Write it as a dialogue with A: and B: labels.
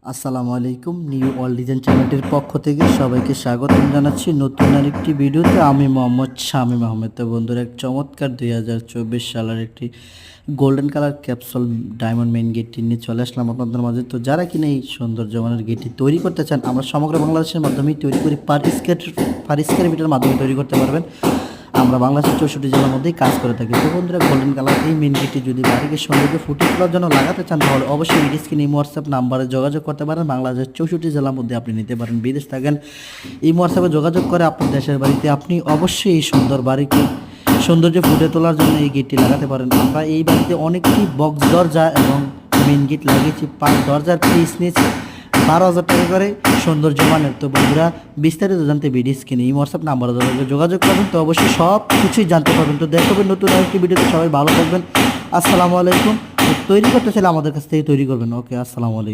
A: আসসালামু আলাইকুম। New world design চ্যানেলটির পক্ষ থেকে সবাইকে স্বাগতম জানাচ্ছি নতুন আরেকটি ভিডিওতে। আমি মোহাম্মদ শামীম আহমেদ। তো বন্ধুরা, এক চমৎকার 2024 সালের একটি golden colour capsule diamond main গেটটি নিয়ে চলে আসলাম আপনাদের মাঝে। তো যারা কিনা এই সৌন্দর্য মানের গেটটি তৈরি করতে চান, আমরা সমগ্র বাংলাদেশের মাধ্যমেই তৈরি করি। পার স্কয়ার মিটার মাধ্যমে তৈরি করতে পারবেন। আমরা বাংলাদেশের 64 জেলার মধ্যেই কাজ করে থাকি। তো বন্ধুরা, গোল্ডেন কালার এই মেন গেটটি যদি বাড়িকে সৌন্দর্য ফুটিয়ে তোলার জন্য লাগাতে চান, তাহলে অবশ্যই ভিডিও স্ক্রিনে হোয়াটসঅ্যাপ নাম্বারে যোগাযোগ করতে পারেন। বাংলাদেশের 64 জেলার মধ্যে আপনি নিতে পারেন। বিদেশ থাকেন, এই হোয়াটসঅ্যাপে যোগাযোগ করে আপনার দেশের বাড়িতে আপনি অবশ্যই এই সুন্দর বাড়িকে সৌন্দর্য ফুটে তোলার জন্য এই গেটটি লাগাতে পারেন। আমরা এই বাড়িতে অনেকটি বক্স দরজা এবং মেন গেট লাগিয়েছি। দরজার পিস নিয়েছি 12,000 টাকা করে, সৌন্দর্য মানের। তো বন্ধুরা, বিস্তারিত জানতে ভিডিও স্ক্রিনে এই হোয়াটসঅ্যাপ নাম্বারে যোগাযোগ করবেন। তো অবশ্যই সব কিছুই জানতে পারবেন। তো দেখাবেন নতুন আরেকটি ভিডিওতে। সবাই ভালো থাকবেন। আসসালামু আলাইকুম। তৈরি করতে চাইলে আমাদের কাছ থেকে তৈরি করবেন। ওকে, আসসালামু আলাইকুম।